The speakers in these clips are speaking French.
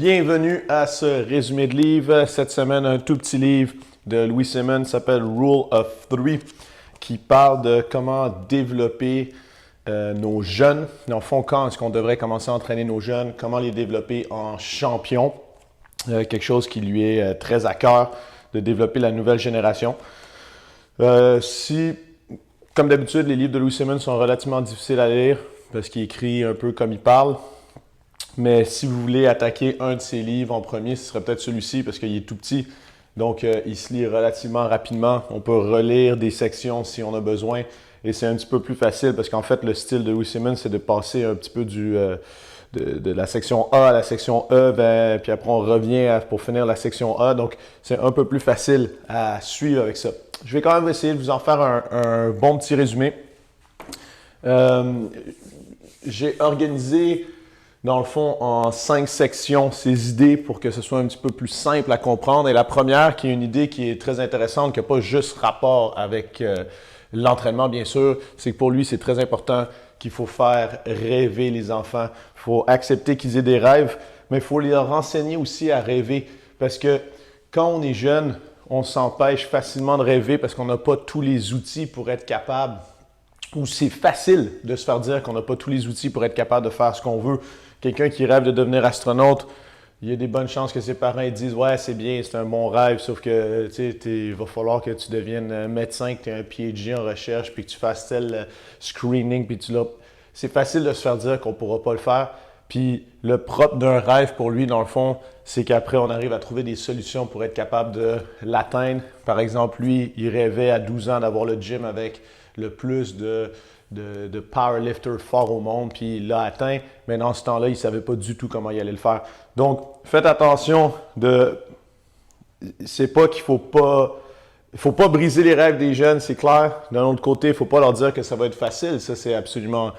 Bienvenue à ce résumé de livre. Cette semaine, un tout petit livre de Louis Simmons s'appelle Rule of Three, qui parle de comment développer nos jeunes. Dans le fond, quand est-ce qu'on devrait commencer à entraîner nos jeunes, comment les développer en champions. Quelque chose qui lui est très à cœur, de développer la nouvelle génération. Comme d'habitude, les livres de Louis Simmons sont relativement difficiles à lire parce qu'il écrit un peu comme il parle. Mais si vous voulez attaquer un de ses livres en premier, ce serait peut-être celui-ci parce qu'il est tout petit. Donc, il se lit relativement rapidement. On peut relire des sections si on a besoin. Et c'est un petit peu plus facile parce qu'en fait, le style de Louis Simmons, c'est de passer un petit peu de la section A à la section E, puis après on revient pour finir la section A. Donc, c'est un peu plus facile à suivre avec ça. Je vais quand même essayer de vous en faire un bon petit résumé. J'ai organisé, dans le fond, en 5 sections ces idées pour que ce soit un petit peu plus simple à comprendre. Et la première, qui est une idée qui est très intéressante, qui n'a pas juste rapport avec l'entraînement, bien sûr, c'est que pour lui, c'est très important qu'il faut faire rêver les enfants. Il faut accepter qu'ils aient des rêves, mais il faut leur enseigner aussi à rêver. Parce que quand on est jeune, on s'empêche facilement de rêver parce qu'on n'a pas tous les outils pour être capable, ou c'est facile de se faire dire qu'on n'a pas tous les outils pour être capable de faire ce qu'on veut. Quelqu'un qui rêve de devenir astronaute, il y a des bonnes chances que ses parents disent « Ouais, c'est bien, c'est un bon rêve, sauf que il va falloir que tu deviennes médecin, que tu aies un PhD en recherche, puis que tu fasses tel screening, puis tu l'as. » C'est facile de se faire dire qu'on ne pourra pas le faire. Puis le propre d'un rêve pour lui, dans le fond, c'est qu'après, on arrive à trouver des solutions pour être capable de l'atteindre. Par exemple, lui, il rêvait à 12 ans d'avoir le gym avec le plus de powerlifters forts au monde, puis il l'a atteint, mais dans ce temps-là, il ne savait pas du tout comment il allait le faire. Donc, faites attention c'est pas qu'il faut pas briser les rêves des jeunes, c'est clair. D'un autre côté, il ne faut pas leur dire que ça va être facile, ça c'est absolument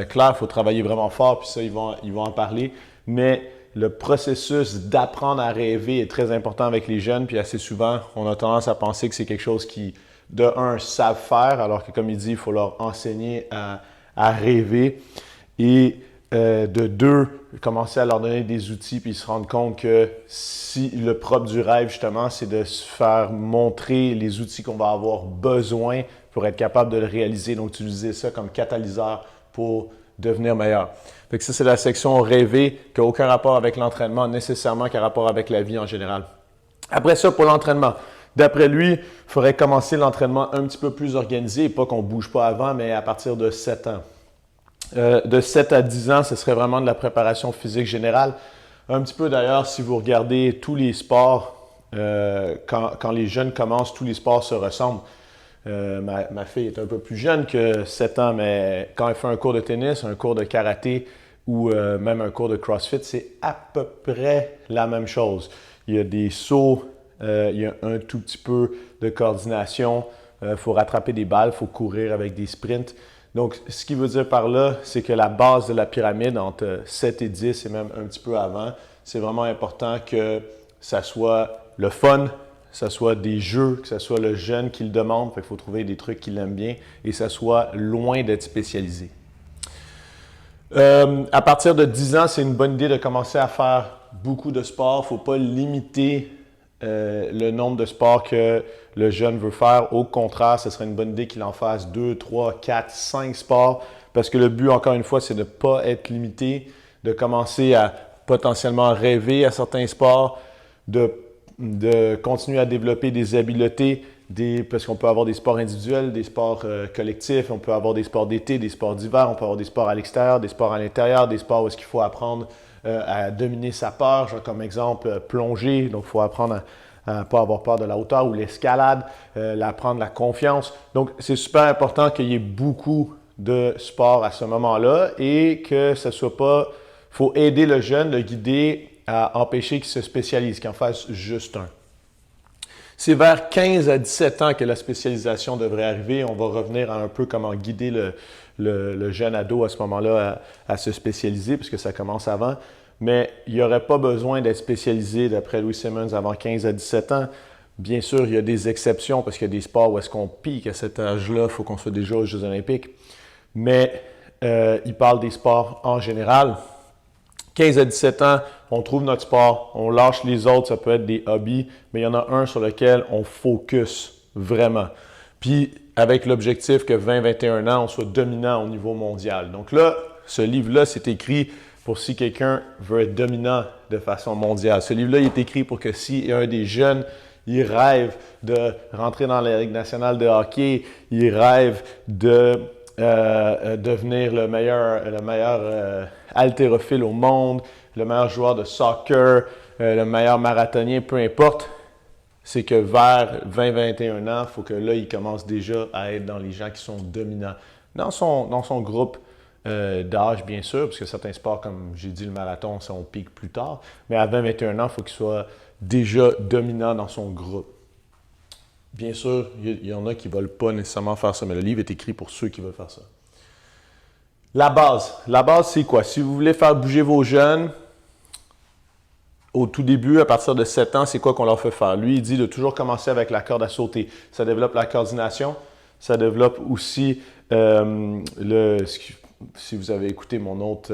clair, il faut travailler vraiment fort, puis ça, ils vont en parler. Mais le processus d'apprendre à rêver est très important avec les jeunes, puis assez souvent, on a tendance à penser que c'est quelque chose qui, de un, savent faire, alors que comme il dit, il faut leur enseigner à rêver. Et de deux, commencer à leur donner des outils, puis ils se rendent compte que si le propre du rêve, justement, c'est de se faire montrer les outils qu'on va avoir besoin pour être capable de le réaliser. Donc, utiliser ça comme catalyseur pour devenir meilleur. Fait que ça, c'est la section rêver, qui n'a aucun rapport avec l'entraînement, nécessairement qu'un rapport avec la vie en général. Après ça, pour l'entraînement. D'après lui, il faudrait commencer l'entraînement un petit peu plus organisé, pas qu'on ne bouge pas avant, mais à partir de 7 ans. De 7 à 10 ans, ce serait vraiment de la préparation physique générale. Un petit peu d'ailleurs, si vous regardez tous les sports, quand les jeunes commencent, tous les sports se ressemblent. Ma fille est un peu plus jeune que 7 ans, mais quand elle fait un cours de tennis, un cours de karaté ou même un cours de CrossFit, c'est à peu près la même chose. Il y a des sauts, il y a un tout petit peu de coordination, il faut rattraper des balles, il faut courir avec des sprints. Donc, ce qui veut dire par là, c'est que la base de la pyramide, entre 7 et 10 et même un petit peu avant, c'est vraiment important que ça soit le fun, que ça soit des jeux, que ça soit le jeune qui le demande, il faut trouver des trucs qu'il aime bien et que ça soit loin d'être spécialisé. À partir de 10 ans, c'est une bonne idée de commencer à faire beaucoup de sport. Il ne faut pas limiter le nombre de sports que le jeune veut faire. Au contraire, ce serait une bonne idée qu'il en fasse 2, 3, 4, 5 sports parce que le but, encore une fois, c'est de ne pas être limité, de commencer à potentiellement rêver à certains sports, de continuer à développer des habiletés, parce qu'on peut avoir des sports individuels, des sports collectifs, on peut avoir des sports d'été, des sports d'hiver, on peut avoir des sports à l'extérieur, des sports à l'intérieur, des sports où est-ce qu'il faut apprendre à dominer sa peur, genre comme exemple plonger, donc il faut apprendre à ne pas avoir peur de la hauteur ou l'escalade, apprendre la confiance. Donc c'est super important qu'il y ait beaucoup de sports à ce moment-là et que ce soit pas, il faut aider le jeune, le guider à empêcher qu'il se spécialise, qu'il en fasse juste un. C'est vers 15 à 17 ans que la spécialisation devrait arriver. On va revenir à un peu comment guider le jeune ado à ce moment-là à se spécialiser, puisque ça commence avant. Mais il n'y aurait pas besoin d'être spécialisé, d'après Louis Simmons, avant 15 à 17 ans. Bien sûr, il y a des exceptions, parce qu'il y a des sports où est-ce qu'on pique à cet âge-là, il faut qu'on soit déjà aux Jeux olympiques. Mais il parle des sports en général. 15 à 17 ans, on trouve notre sport, on lâche les autres, ça peut être des hobbies, mais il y en a un sur lequel on focus vraiment. Puis avec l'objectif que 20-21 ans, on soit dominant au niveau mondial. Donc là, ce livre-là, c'est écrit pour si quelqu'un veut être dominant de façon mondiale. Ce livre-là, il est écrit pour que si un des jeunes, il rêve de rentrer dans la Ligue nationale de hockey, il rêve de devenir le meilleur haltérophile au monde, le meilleur joueur de soccer, le meilleur marathonien, peu importe, c'est que vers 20-21 ans, il faut que là, il commence déjà à être dans les gens qui sont dominants. Dans son groupe d'âge, bien sûr, parce que certains sports, comme j'ai dit, le marathon, ça, on pique plus tard. Mais à 20-21 ans, il faut qu'il soit déjà dominant dans son groupe. Bien sûr, il y en a qui ne veulent pas nécessairement faire ça, mais le livre est écrit pour ceux qui veulent faire ça. La base, c'est quoi? Si vous voulez faire bouger vos jeunes, au tout début, à partir de 7 ans, c'est quoi qu'on leur fait faire? Lui, il dit de toujours commencer avec la corde à sauter. Ça développe la coordination, ça développe aussi si vous avez écouté mon autre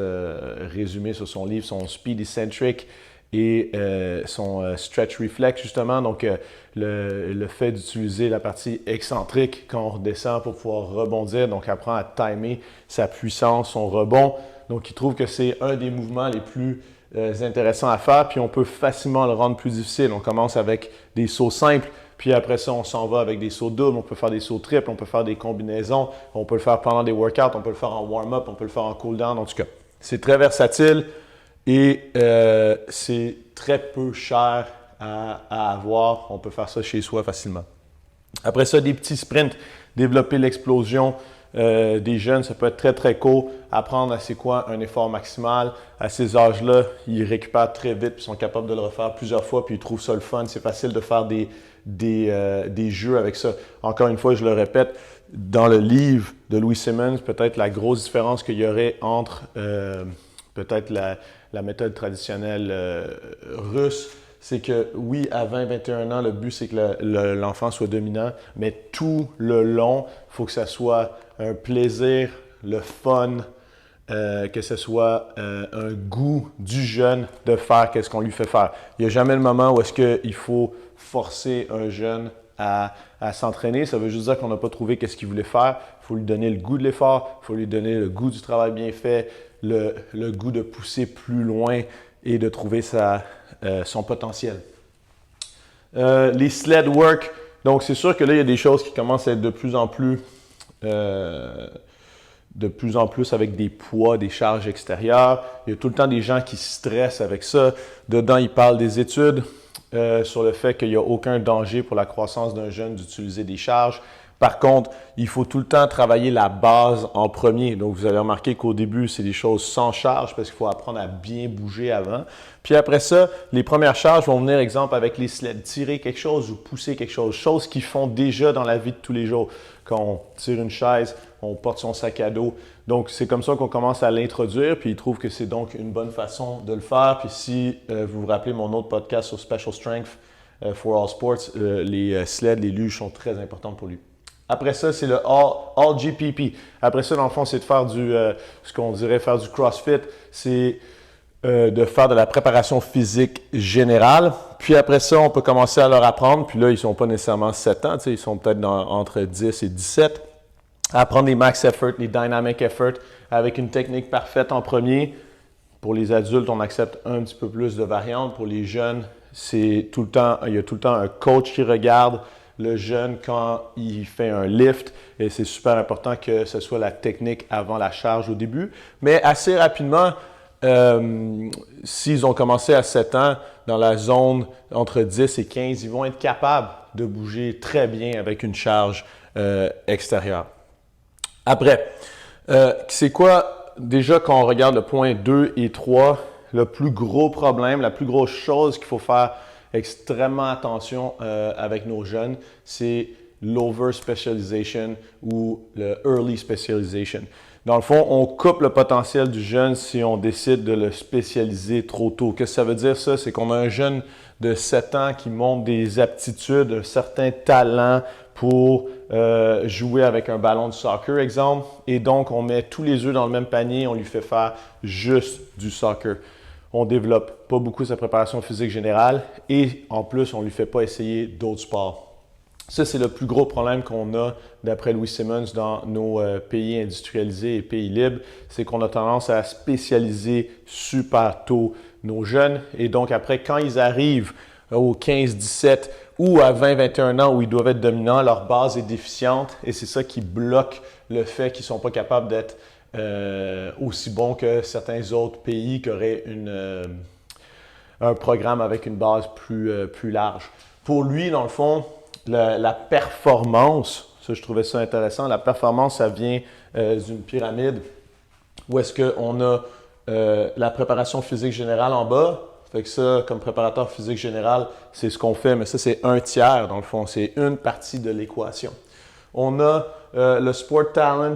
résumé sur son livre, son Speed Eccentric et son Stretch Reflex, justement. Donc, le fait d'utiliser la partie excentrique quand on redescend pour pouvoir rebondir, donc apprendre à timer sa puissance, son rebond. Donc, il trouve que c'est un des mouvements les plus intéressants à faire, puis on peut facilement le rendre plus difficile. On commence avec des sauts simples, puis après ça, on s'en va avec des sauts doubles, on peut faire des sauts triples, on peut faire des combinaisons, on peut le faire pendant des workouts, on peut le faire en warm-up, on peut le faire en cool-down. En tout cas, c'est très versatile et c'est très peu cher à avoir. On peut faire ça chez soi facilement. Après ça, des petits sprints, développer l'explosion des jeunes, ça peut être très, très court. Apprendre à c'est quoi un effort maximal. À ces âges-là, ils récupèrent très vite, puis sont capables de le refaire plusieurs fois, puis ils trouvent ça le fun. C'est facile de faire des jeux avec ça. Encore une fois, je le répète, dans le livre de Louis Simmons, peut-être la grosse différence qu'il y aurait entre peut-être la méthode traditionnelle russe, c'est que oui, à 20-21 ans, le but, c'est que l'enfant soit dominant, mais tout le long, il faut que ça soit un plaisir, le fun, que ce soit un goût du jeune de faire ce qu'on lui fait faire. Il n'y a jamais le moment où est-ce qu'il faut forcer un jeune à s'entraîner. Ça veut juste dire qu'on n'a pas trouvé ce qu'il voulait faire. Il faut lui donner le goût de l'effort, il faut lui donner le goût du travail bien fait, le goût de pousser plus loin et de trouver son potentiel. Les sled work, donc c'est sûr que là, il y a des choses qui commencent à être de plus en plus avec des poids, des charges extérieures. Il y a tout le temps des gens qui stressent avec ça. Dedans, ils parlent des études sur le fait qu'il n'y a aucun danger pour la croissance d'un jeune d'utiliser des charges. Par contre, il faut tout le temps travailler la base en premier. Donc, vous allez remarquer qu'au début, c'est des choses sans charge parce qu'il faut apprendre à bien bouger avant. Puis après ça, les premières charges vont venir, exemple, avec les sleds, tirer quelque chose ou pousser quelque chose. Choses qu'ils font déjà dans la vie de tous les jours. Quand on tire une chaise, on porte son sac à dos. Donc, c'est comme ça qu'on commence à l'introduire. Puis, ils trouvent que c'est donc une bonne façon de le faire. Puis, si vous vous rappelez mon autre podcast sur Special Strength for All Sports, les sleds, les luges sont très importantes pour lui. Après ça, c'est le All GPP. Après ça, dans le fond, c'est de faire ce qu'on dirait faire du CrossFit. C'est de faire de la préparation physique générale. Puis après ça, on peut commencer à leur apprendre. Puis là, ils ne sont pas nécessairement 7 ans. Ils sont peut-être entre 10 et 17. Apprendre les max effort, les dynamic effort avec une technique parfaite en premier. Pour les adultes, on accepte un petit peu plus de variantes. Pour les jeunes, il y a tout le temps un coach qui regarde le jeune quand il fait un lift, et c'est super important que ce soit la technique avant la charge au début. Mais assez rapidement, s'ils ont commencé à 7 ans, dans la zone entre 10 et 15, ils vont être capables de bouger très bien avec une charge extérieure. Après, c'est quoi déjà quand on regarde le point 2 et 3, le plus gros problème, la plus grosse chose qu'il faut faire extrêmement attention avec nos jeunes, c'est l'over-specialization ou le early specialization. Dans le fond, on coupe le potentiel du jeune si on décide de le spécialiser trop tôt. Qu'est-ce que ça veut dire ça? C'est qu'on a un jeune de 7 ans qui montre des aptitudes, un certain talent pour jouer avec un ballon de soccer, exemple, et donc on met tous les œufs dans le même panier, on lui fait faire juste du soccer. on développe pas beaucoup sa préparation physique générale et en plus, on ne lui fait pas essayer d'autres sports. Ça, c'est le plus gros problème qu'on a, d'après Louis Simmons, dans nos pays industrialisés et pays libres, c'est qu'on a tendance à spécialiser super tôt nos jeunes. Et donc, après, quand ils arrivent aux 15-17 ou à 20-21 ans où ils doivent être dominants, leur base est déficiente et c'est ça qui bloque le fait qu'ils ne sont pas capables d'être aussi bons que certains autres pays qui auraient un programme avec une base plus large. Pour lui, dans le fond, la performance, ça je trouvais ça intéressant, la performance, ça vient d'une pyramide où est-ce qu'on a la préparation physique générale en bas. Fait que ça, comme préparateur physique général, c'est ce qu'on fait, mais ça c'est un tiers dans le fond, c'est une partie de l'équation. On a le sport talent,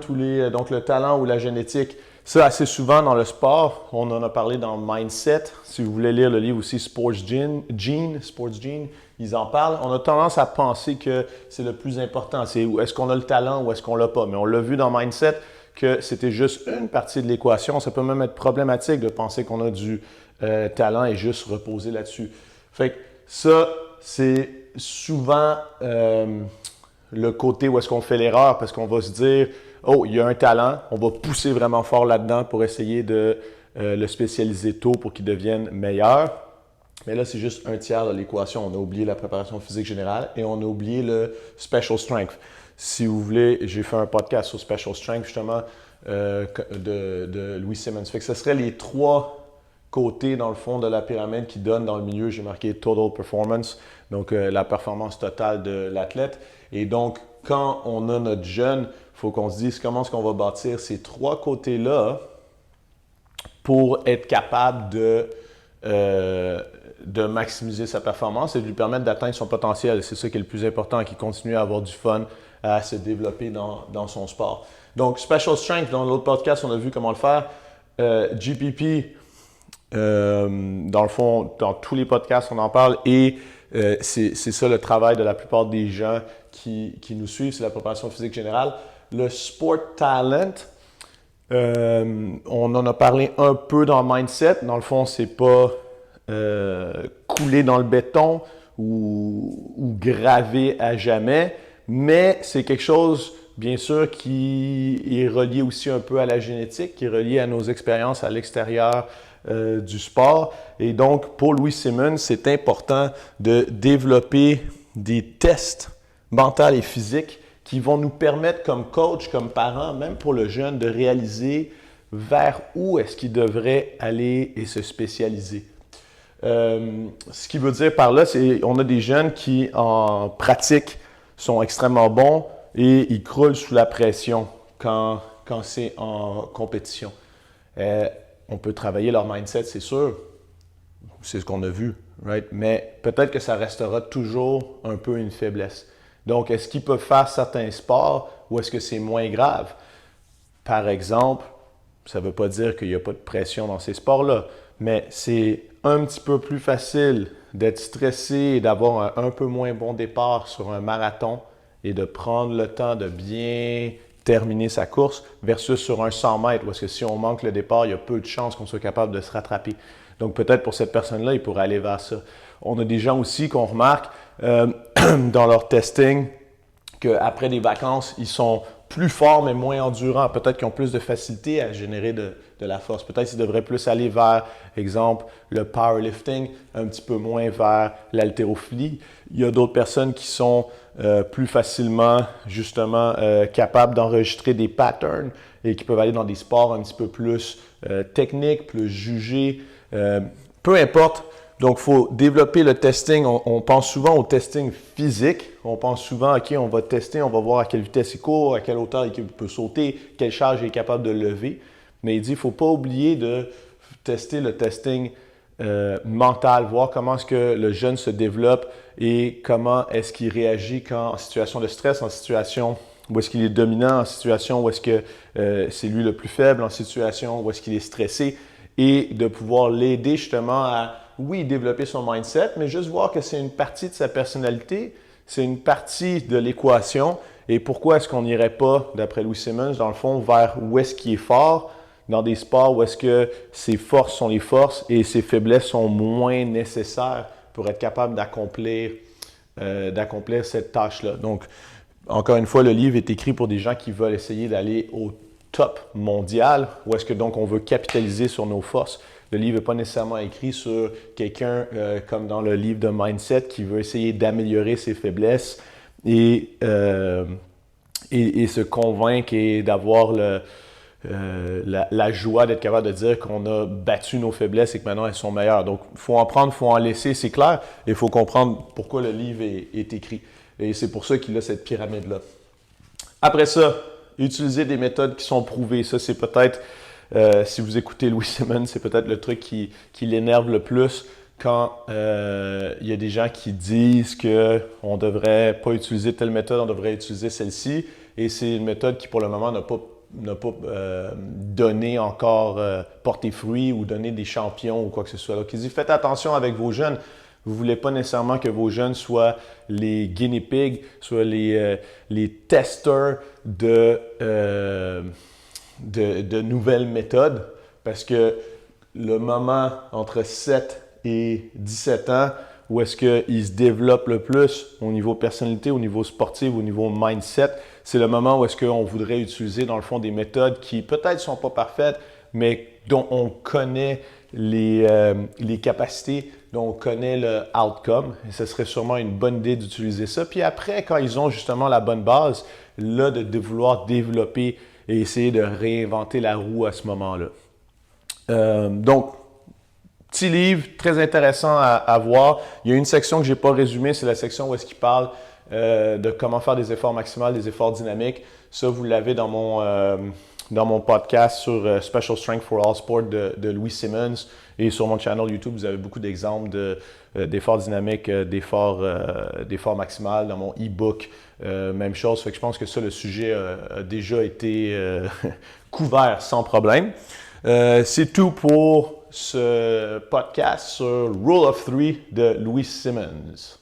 donc le talent ou la génétique. Ça, assez souvent dans le sport, on en a parlé dans Mindset. Si vous voulez lire le livre aussi Sports Gene, ils en parlent. On a tendance à penser que c'est le plus important. C'est est-ce qu'on a le talent ou est-ce qu'on l'a pas. Mais on l'a vu dans Mindset que c'était juste une partie de l'équation. Ça peut même être problématique de penser qu'on a du talent et juste reposer là-dessus. Fait que ça, c'est souvent le côté où est-ce qu'on fait l'erreur parce qu'on va se dire « Oh, il y a un talent, on va pousser vraiment fort là-dedans pour essayer de le spécialiser tôt pour qu'il devienne meilleur. » Mais là, c'est juste un tiers de l'équation. On a oublié la préparation physique générale et on a oublié le special strength. Si vous voulez, j'ai fait un podcast sur special strength justement de Louis Simmons. Fait que ce serait les trois côtés dans le fond de la pyramide qui donnent dans le milieu, j'ai marqué total performance, donc la performance totale de l'athlète. Et donc, quand on a notre jeune, il faut qu'on se dise comment est-ce qu'on va bâtir ces trois côtés-là pour être capable de maximiser sa performance et de lui permettre d'atteindre son potentiel. C'est ça qui est le plus important, qu'il continue à avoir du fun, à se développer dans son sport. Donc, Special Strength, dans l'autre podcast, on a vu comment le faire. GPP, dans le fond, dans tous les podcasts, on en parle et c'est ça le travail de la plupart des gens qui nous suivent, c'est la préparation physique générale. Le Sport Talent, on en a parlé un peu dans Mindset. Dans le fond, c'est pas coulé dans le béton ou gravé à jamais, mais c'est quelque chose, bien sûr, qui est relié aussi un peu à la génétique, qui est relié à nos expériences à l'extérieur du sport. Et donc, pour Louis Simmons, c'est important de développer des tests mentaux et physiques qui vont nous permettre comme coach, comme parents, même pour le jeune, de réaliser vers où est-ce qu'il devrait aller et se spécialiser. Ce qui veut dire par là, c'est qu'on a des jeunes qui, en pratique, sont extrêmement bons et ils croulent sous la pression quand c'est en compétition. On peut travailler leur mindset, c'est sûr. C'est ce qu'on a vu, right? Mais peut-être que ça restera toujours un peu une faiblesse. Donc, est-ce qu'ils peuvent faire certains sports ou est-ce que c'est moins grave? Par exemple, ça ne veut pas dire qu'il n'y a pas de pression dans ces sports-là, mais c'est un petit peu plus facile d'être stressé et d'avoir un peu moins bon départ sur un marathon et de prendre le temps de bien terminer sa course versus sur un 100 mètres, parce que si on manque le départ, il y a peu de chances qu'on soit capable de se rattraper. Donc peut-être pour cette personne-là, il pourrait aller vers ça. On a des gens aussi qu'on remarque dans leur testing qu'après des vacances, ils sont plus forts mais moins endurants. Peut-être qu'ils ont plus de facilité à générer de la force. Peut-être qu'ils devraient plus aller vers, exemple, le powerlifting, un petit peu moins vers l'haltérophilie. Il y a d'autres personnes qui sont plus facilement, justement, capables d'enregistrer des patterns et qui peuvent aller dans des sports un petit peu plus techniques, plus jugés. Peu importe. Donc, il faut développer le testing. On pense souvent au testing physique. On pense souvent, OK, on va tester, on va voir à quelle vitesse il court, à quelle hauteur il peut sauter, quelle charge il est capable de lever. Mais il dit, il ne faut pas oublier de tester le testing mental, voir comment est-ce que le jeune se développe et comment est-ce qu'il réagit quand en situation de stress, en situation où est-ce qu'il est dominant, en situation où est-ce que c'est lui le plus faible, en situation où est-ce qu'il est stressé et de pouvoir l'aider justement à, oui, développer son mindset, mais juste voir que c'est une partie de sa personnalité, c'est une partie de l'équation et pourquoi est-ce qu'on n'irait pas, d'après Louis Simmons, dans le fond, vers où est-ce qu'il est fort, dans des sports où est-ce que ses forces sont les forces et ses faiblesses sont moins nécessaires pour être capable d'accomplir cette tâche-là. Donc, encore une fois, le livre est écrit pour des gens qui veulent essayer d'aller au top mondial, où est-ce que donc on veut capitaliser sur nos forces. Le livre n'est pas nécessairement écrit sur quelqu'un comme dans le livre de Mindset qui veut essayer d'améliorer ses faiblesses et se convaincre et d'avoir la joie d'être capable de dire qu'on a battu nos faiblesses et que maintenant elles sont meilleures. Donc, il faut en prendre, il faut en laisser, c'est clair, et il faut comprendre pourquoi le livre est écrit. Et c'est pour ça qu'il a cette pyramide-là. Après ça, utiliser des méthodes qui sont prouvées. Ça, c'est peut-être, si vous écoutez Louis Simmons, c'est peut-être le truc qui l'énerve le plus quand il y a des gens qui disent qu'on ne devrait pas utiliser telle méthode, on devrait utiliser celle-ci. Et c'est une méthode qui, pour le moment, n'a pas donné encore, porté fruit ou donné des champions ou quoi que ce soit. Donc, il dit, faites attention avec vos jeunes. Vous ne voulez pas nécessairement que vos jeunes soient les guinea pigs, soient les testeurs de nouvelles méthodes, parce que le moment entre 7 et 17 ans, où est-ce qu'ils se développent le plus au niveau personnalité, au niveau sportif, au niveau mindset, c'est le moment où est-ce qu'on voudrait utiliser dans le fond des méthodes qui peut-être ne sont pas parfaites, mais dont on connaît les capacités, dont on connaît le outcome. Et ce serait sûrement une bonne idée d'utiliser ça. Puis après, quand ils ont justement la bonne base, là, de vouloir développer et essayer de réinventer la roue à ce moment-là. Donc, petit livre, très intéressant à voir. Il y a une section que je n'ai pas résumée, c'est la section où est-ce qu'il parle de comment faire des efforts maximaux, des efforts dynamiques. Ça, vous l'avez dans mon podcast sur Special Strength for All Sport de Louis Simmons. Et sur mon channel YouTube, vous avez beaucoup d'exemples d'efforts dynamiques, d'efforts maximaux dans mon e-book. Même chose, fait que je pense que ça, le sujet a déjà été couvert sans problème. C'est tout pour ce podcast sur Rule of Three de Louis Simmons.